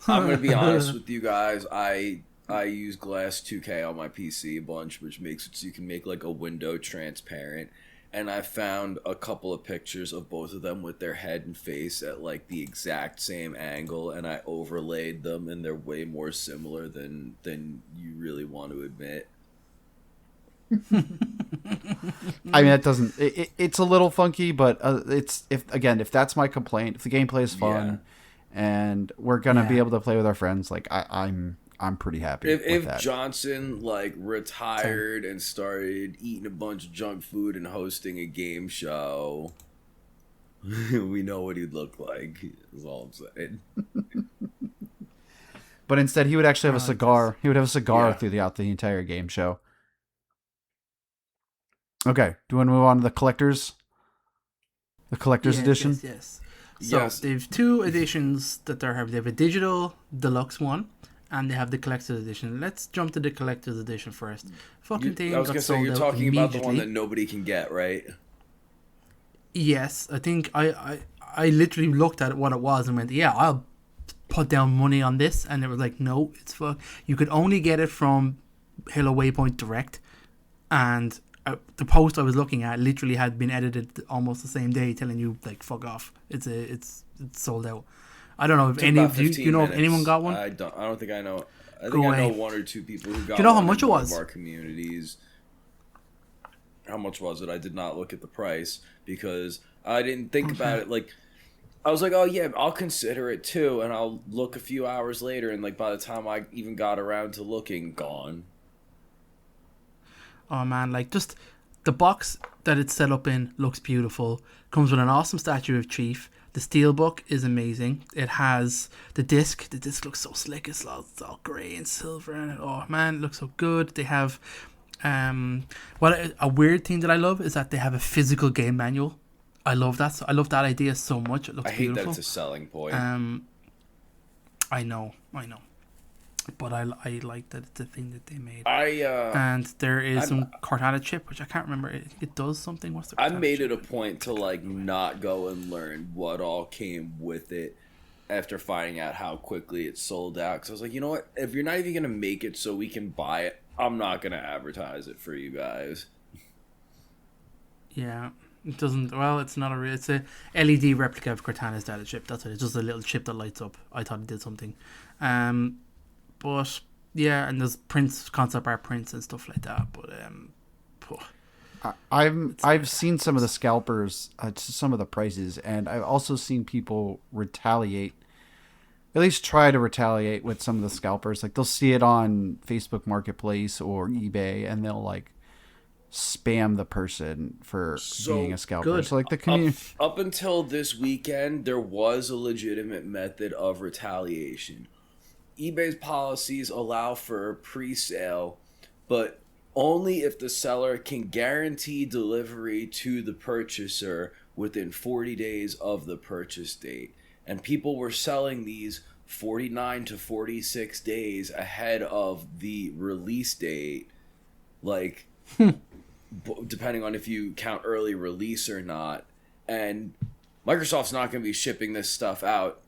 I'm gonna be honest with you guys. I use Glass 2K on my PC a bunch, which makes it so you can make like a window transparent. And I found a couple of pictures of both of them with their head and face at like the exact same angle, and I overlaid them, and they're way more similar than you really want to admit. I mean, it's a little funky, but if that's my complaint, if the gameplay is fun and we're gonna be able to play with our friends, like I'm pretty happy if that. Johnson like retired and started eating a bunch of junk food and hosting a game show, we know what he'd look like, is all I'm saying. But instead he would actually have a cigar. He would have a cigar throughout the entire game show. Okay, do you want to move on to the collector's edition? Yes. So they have two editions that they have. They have a digital deluxe one, and they have the collector's edition. Let's jump to the collector's edition first. I was gonna say, you're talking about the one that nobody can get, right? Yes, I think I literally looked at what it was and went, yeah, I'll put down money on this, and it was like, no, it's fuck. You could only get it from Halo Waypoint Direct, and the post I was looking at literally had been edited almost the same day, telling you like fuck off. It's sold out. I don't know if any of you know if anyone got one. I don't think I know. I think I know one or two people who got one. Do you know how much it was? Of our communities. How much was it? I did not look at the price because I didn't think about it. Like, I was like, oh yeah, I'll consider it too, and I'll look a few hours later, and like by the time I even got around to looking, gone. Oh man, like just the box that it's set up in looks beautiful. Comes with an awesome statue of Chief. The steelbook is amazing. It has the disc. The disc looks so slick. It's all grey and silver, and oh man, it looks so good. They have a weird thing that I love is that they have a physical game manual. I love that. I love that idea so much. It looks beautiful. I hate that it's a selling point. I know. But I like that it's a thing that they made. And there is some Cortana chip, which I can't remember. I think it does something. What's the Cortana I made it a point to like not go and learn what all came with it after finding out how quickly it sold out. Because I was like, you know what? If you're not even gonna make it so we can buy it, I'm not gonna advertise it for you guys. Yeah. It doesn't. Well, it's not it's a LED replica of Cortana's data chip. That's it. It's just a little chip that lights up. I thought it did something. But yeah, and there's prints, concept art prints and stuff like that. But I've seen some of the scalpers, some of the prices, and I've also seen people retaliate. At least try to retaliate with some of the scalpers. Like they'll see it on Facebook Marketplace or eBay, and they'll like spam the person for being a scalper. Good. So like the community. Up until this weekend, there was a legitimate method of retaliation. eBay's policies allow for pre-sale, but only if the seller can guarantee delivery to the purchaser within 40 days of the purchase date. And people were selling these 49 to 46 days ahead of the release date, like depending on if you count early release or not. And Microsoft's not going to be shipping this stuff out,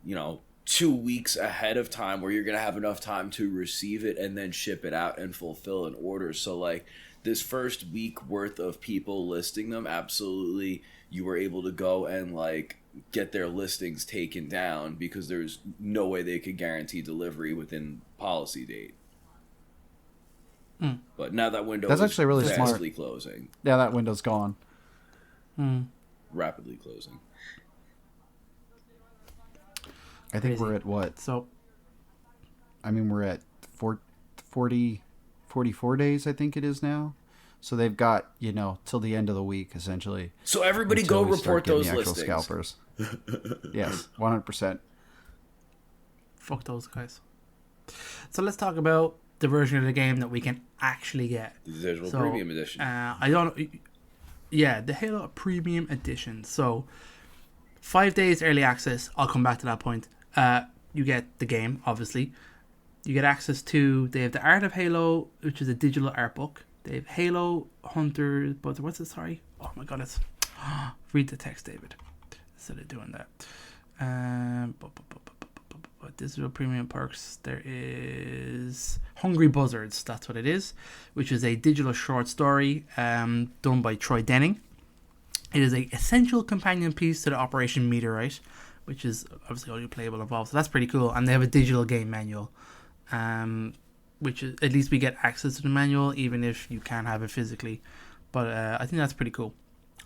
2 weeks ahead of time where you're going to have enough time to receive it and then ship it out and fulfill an order. So like this first week worth of people listing them, absolutely you were able to go and like get their listings taken down because there's no way they could guarantee delivery within policy date. But now that window that's actually really smart. Closing. Yeah, that window's gone. Rapidly closing. I think we're at what? So, I mean, we're at 44 days, I think it is now. So they've got, till the end of the week, essentially. So everybody go report those listings. Scalpers. Yes, 100%. Fuck those guys. So let's talk about the version of the game that we can actually get. The digital premium edition. The Halo Premium Edition. So 5 days early access. I'll come back to that point. You get the game, obviously. You get access to, they have the Art of Halo, which is a digital art book. They have Halo Hunter, but what's it? Sorry. Oh my god, it's read the text, David. Instead of doing that. Digital premium perks. There is Hungry Buzzards. That's what it is, which is a digital short story done by Troy Denning. It is a essential companion piece to the Operation Meteorite, which is obviously all your playable involved. So that's pretty cool. And they have a digital game manual, which is, at least we get access to the manual, even if you can't have it physically. But I think that's pretty cool.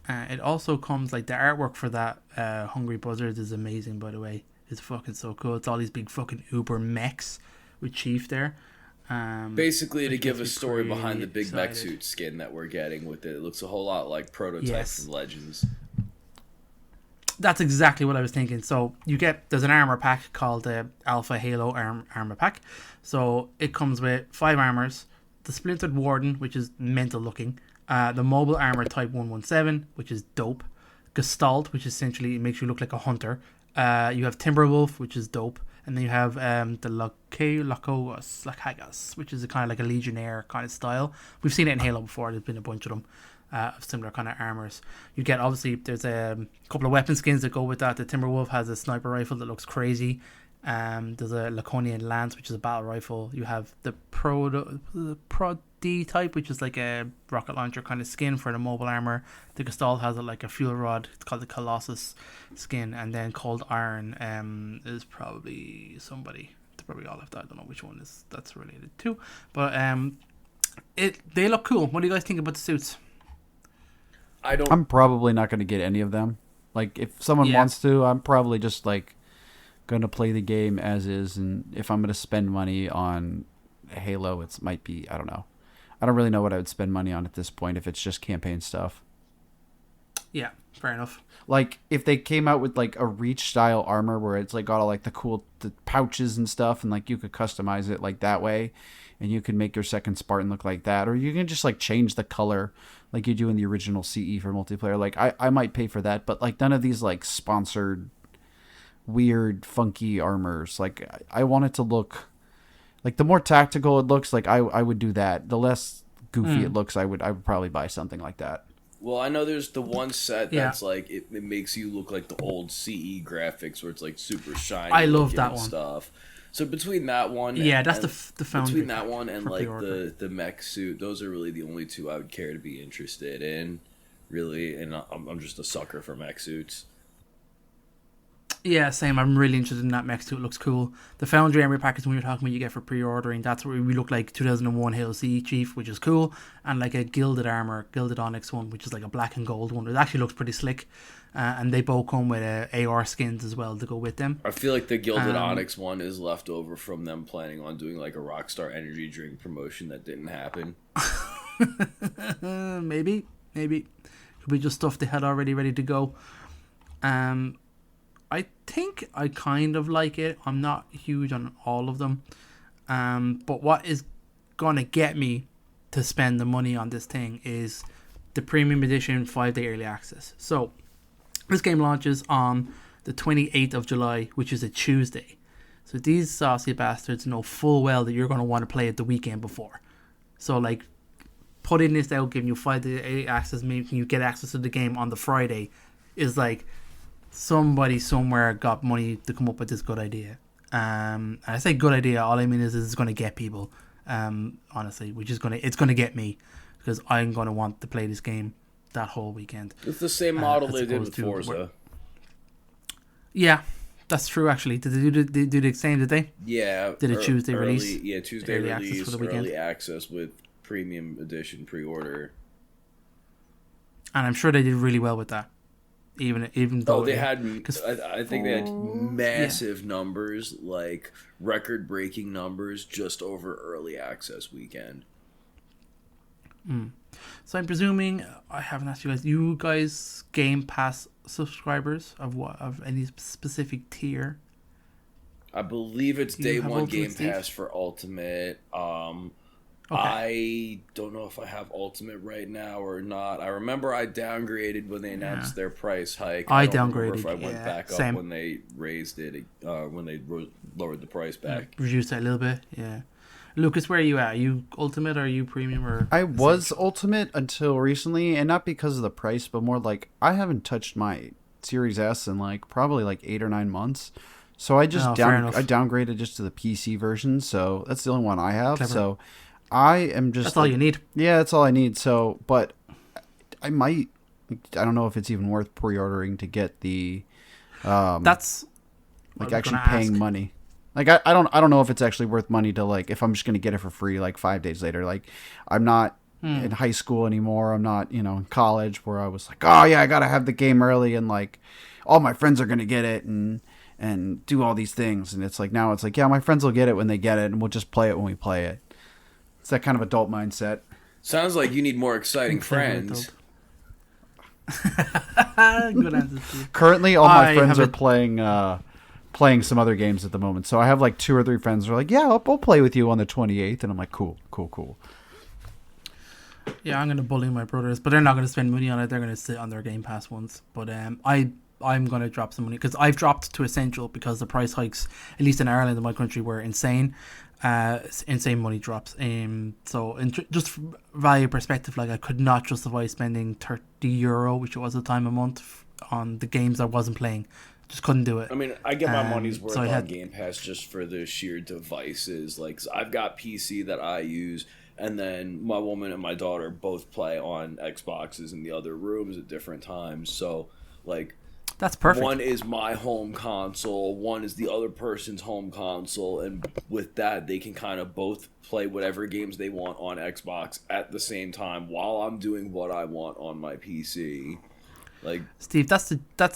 It also comes, like, the artwork for that Hungry Buzzards is amazing, by the way. It's fucking so cool. It's all these big fucking uber mechs with Chief there. Basically, to give a story behind the big mech suit skin that we're getting with it. It looks a whole lot like Prototype from Legends. That's exactly what I was thinking. So there's an armor pack called the Alpha Halo armor pack. So it comes with 5 armors. The Splintered Warden, which is mental looking. The Mobile Armor Type 117, which is dope. Gestalt, which essentially makes you look like a hunter. You have Timberwolf, which is dope. And then you have the Lachagas, which is a kind of like a Legionnaire kind of style. We've seen it in Halo before. There's been a bunch of them. Of similar kind of armors. You get, obviously, there's a couple of weapon skins that go with that. The Timberwolf has a sniper rifle that looks crazy. There's a Laconian Lance, which is a battle rifle. You have the Pro D type, which is like a rocket launcher kind of skin for the mobile armor. The Gestalt has like a fuel rod. It's called the Colossus skin. And then Cold Iron is probably somebody. They probably all have that. I don't know which one that's related to. But they look cool. What do you guys think about the suits? I'm probably not going to get any of them. Like, if someone wants to, I'm probably just like going to play the game as is, and if I'm going to spend money on Halo, it might be, I don't know. I don't really know what I would spend money on at this point if it's just campaign stuff. Yeah, fair enough. Like, if they came out with like a Reach style armor where it's like got all like the pouches and stuff, and like you could customize it like that way, and you can make your second Spartan look like that, or you can just like change the color like you do in the original CE for multiplayer. Like, I might pay for that, but like none of these like sponsored weird funky armors. Like, I want it to look like, the more tactical it looks, like I would do that. The less goofy it looks, I would probably buy something like that. Well, I know there's the one set that's like it makes you look like the old CE graphics where it's like super shiny. I love that one stuff. So between that one, that's the Foundry. Between that one and like the mech suit, those are really the only two I would care to be interested in, really. And I'm just a sucker for mech suits. Yeah, same. I'm really interested in that mech suit. It looks cool. The Foundry armor package when you're talking about, you get for pre-ordering. That's where we look like 2001 Halo CE Chief, which is cool, and like a gilded Onyx one, which is like a black and gold one. It actually looks pretty slick. And they both come with AR skins as well to go with them. I feel like the Gilded Onyx one is left over from them planning on doing like a Rockstar energy drink promotion that didn't happen. Maybe. Could be just stuff they had already ready to go. I think I kind of like it. I'm not huge on all of them. But what is going to get me to spend the money on this thing is the Premium Edition 5-day early access. So, this game launches on the 28th of July, which is a Tuesday. So these saucy bastards know full well that you're going to want to play it the weekend before. So, like, putting this out, giving you 5-day access, making you get access to the game on the Friday, is like somebody somewhere got money to come up with this good idea. And I say good idea, all I mean is it's going to get people, honestly, which is it's going to get me, because I'm going to want to play this game that whole weekend. It's the same model they did with Forza. Yeah, that's true. Actually, did they do the same? Did they? Yeah. Did a Tuesday release? Yeah, Tuesday release, early access with premium edition pre-order. And I'm sure they did really well with that. Even though they had, I think they had massive numbers, like record-breaking numbers, just over early access weekend. So I'm presuming, I haven't asked you guys Game Pass subscribers of any specific tier? I believe it's day one Game Pass for Ultimate. I don't know if I have Ultimate right now or not. I remember I downgraded when they announced their price hike. I don't downgraded. Remember if I went back up when they raised it, when they lowered the price back. Reduced it a little bit, yeah. Lucas, where are you at? Are you Ultimate or are you Premium? Or I was Ultimate until recently, and not because of the price, but more like I haven't touched my Series S in like probably like 8 or 9 months. So I just downgraded just to the PC version. So that's the only one I have. Clever. So I am just... That's all you need. Yeah, that's all I need. So, but I don't know if it's even worth pre-ordering to get the... that's... Like actually paying money. Like I don't know if it's actually worth money to like, if I'm just going to get it for free like 5 days later. Like I'm not in high school anymore. I'm not, in college where I was like, oh yeah, I got to have the game early and like all my friends are going to get it and do all these things. And it's like, now it's like, yeah, my friends will get it when they get it and we'll just play it when we play it. It's that kind of adult mindset. Sounds like you need more exciting friends. Good answer, Steve. Currently, all my friends are playing some other games at the moment. So I have like 2 or 3 friends who are like, yeah, I'll play with you on the 28th. And I'm like, cool. Yeah, I'm going to bully my brothers, but they're not going to spend money on it. They're going to sit on their Game Pass ones. But I'm going to drop some money because I've dropped to Essential because the price hikes, at least in Ireland, in my country, were insane. Insane money drops. So just value perspective, like I could not justify spending €30, which it was at the time, a month on the games I wasn't playing. Just couldn't do it. I mean, I get my money's worth on Game Pass just for the sheer devices. Like, I've got PC that I use, and then my woman and my daughter both play on Xboxes in the other rooms at different times. So, like, that's perfect. One is my home console, one is the other person's home console, and with that, they can kind of both play whatever games they want on Xbox at the same time while I'm doing what I want on my PC. Like, Steve, that's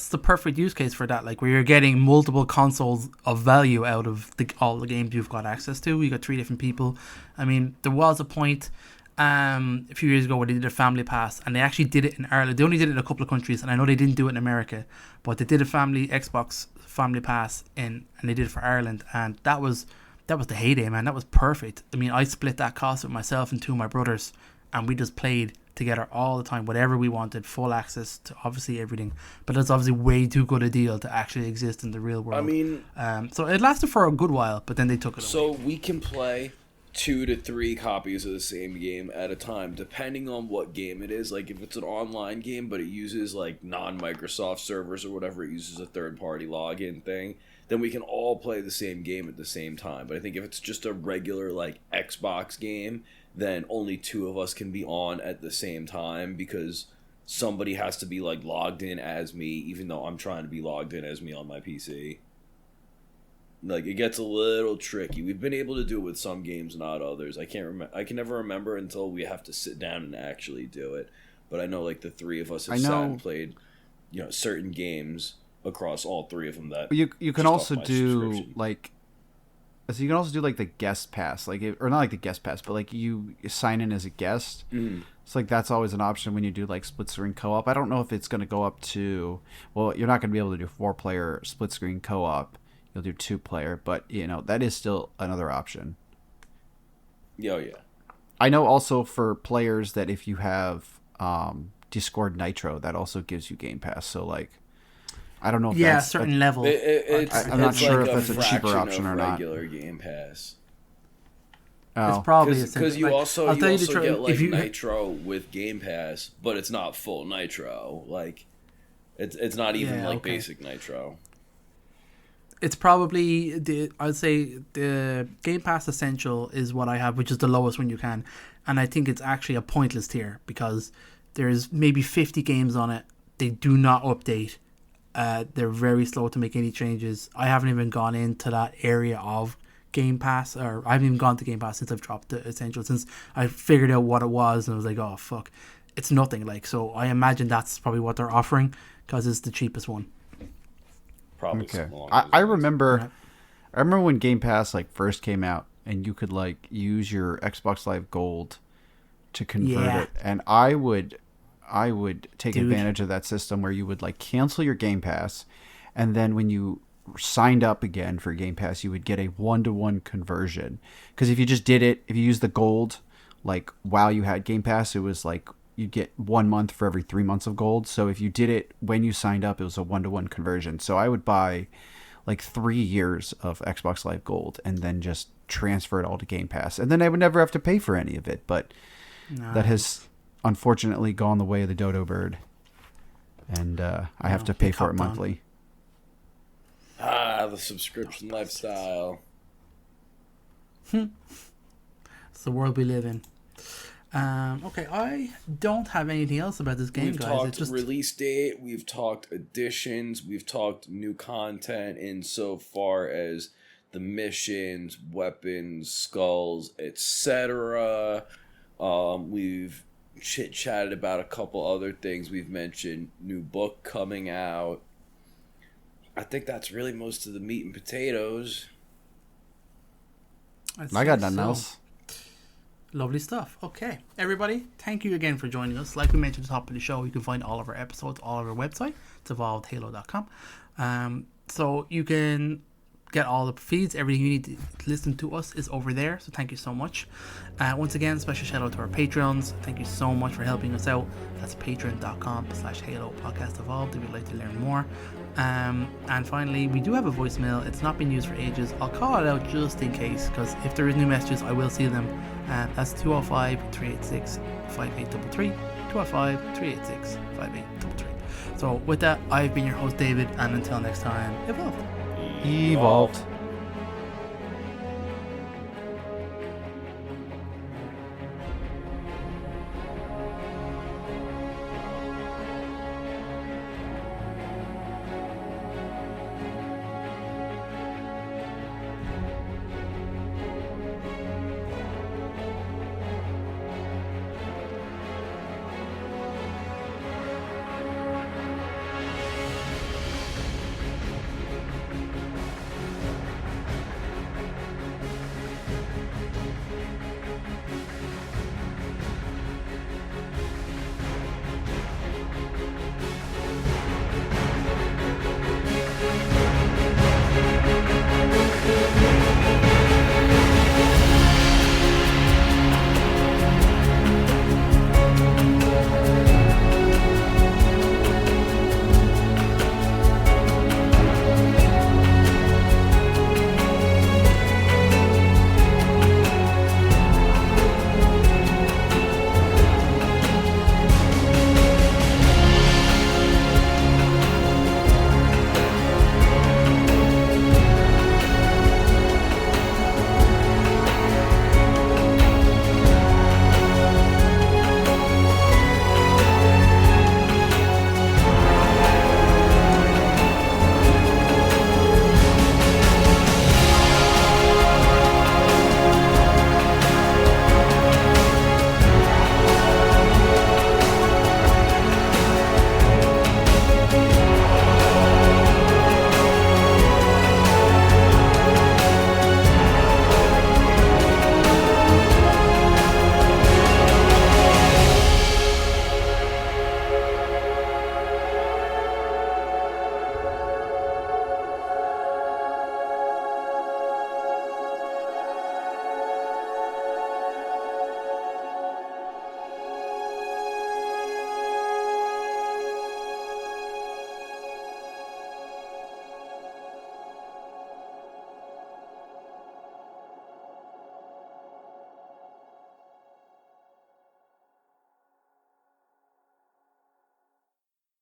the perfect use case for that. Like, where you're getting multiple consoles of value out of all the games you've got access to. You got 3 different people. I mean, there was a point a few years ago where they did a family pass, and they actually did it in Ireland. They only did it in a couple of countries, and I know they didn't do it in America, but they did a Xbox family pass and they did it for Ireland, and that was the heyday, man. That was perfect. I mean, I split that cost with myself and 2 of my brothers, and we just played together all the time, whatever we wanted, full access to obviously everything. But that's obviously way too good a deal to actually exist in the real world. I mean, so it lasted for a good while, but then they took it away. So we can play 2 to 3 copies of the same game at a time, depending on what game it is. Like, if it's an online game, but it uses like non-Microsoft servers or whatever, it uses a third-party login thing, then we can all play the same game at the same time. But I think if it's just a regular like Xbox game, then only 2 of us can be on at the same time because somebody has to be like logged in as me, even though I'm trying to be logged in as me on my PC. Like, it gets a little tricky. We've been able to do it with some games, not others. I can never remember until we have to sit down and actually do it. But I know like the 3 of us have sat and played, certain games across all 3 of them. That you can also do like. So you can also do like the guest pass, or not like the guest pass, but like you sign in as a guest. It's like that's always an option when you do like split screen co-op. I don't know if it's going to go up to. Well, you're not going to be able to do 4-player split screen co-op. You'll do 2-player, but that is still another option. Yeah. I know also for players that if you have Discord Nitro, that also gives you Game Pass. So like. I don't know if that's certain level. I'm not sure if that's a cheaper option or not. Regular Game Pass. It's probably because you also get like Nitro with Game Pass, but it's not full Nitro. Like it's not even basic Nitro. It's probably I'd say the Game Pass Essential is what I have, which is the lowest one you can, and I think it's actually a pointless tier because there's maybe 50 games on it. They do not update. They're very slow to make any changes. I haven't even gone into that area of Game Pass, or I haven't even gone to Game Pass since I've dropped the Essential, since I figured out what it was, and I was like, oh fuck, it's nothing. Like, so I imagine that's probably what they're offering because it's the cheapest one. Probably. Okay. I remember. Right. I remember when Game Pass like first came out, and you could like use your Xbox Live Gold to convert it, and I would take advantage of that system where you would like cancel your Game Pass, and then when you signed up again for Game Pass, you would get a 1-to-1 conversion. Because if you just did it, if you used the gold, like while you had Game Pass, it was like you'd get 1 month for every 3 months of gold. So if you did it when you signed up, it was a 1-to-1 conversion. So I would buy like 3 years of Xbox Live Gold and then just transfer it all to Game Pass. And then I would never have to pay for any of it. But that has unfortunately gone the way of the dodo bird. And I have to pay for it monthly. The subscription lifestyle. It's the world we live in. Okay, I don't have anything else about this game, we've guys. Talked it's just release date, we've talked additions, we've talked new content insofar as the missions, weapons, skulls, etc. We've chit-chatted about a couple other things. We've mentioned new book coming out. I think that's really most of the meat and potatoes. I got nothing else. Lovely stuff. Okay, everybody, thank you again for joining us. Like we mentioned at the top of the show, you can find all of our episodes all over our website. It's evolvedhalo.com. So you can get all the feeds. Everything you need to listen to us is over there. So thank you so much. Once again, special shout out to our Patreons. Thank you so much for helping us out. That's patreon.com/Halo Podcast Evolved if you'd like to learn more. And finally, we do have a voicemail. It's not been used for ages. I'll call it out just in case, because if there is new messages, I will see them. That's 205-386-5833. 205-386-5833. So with that, I've been your host, David, and until next time, evolved. Evolved.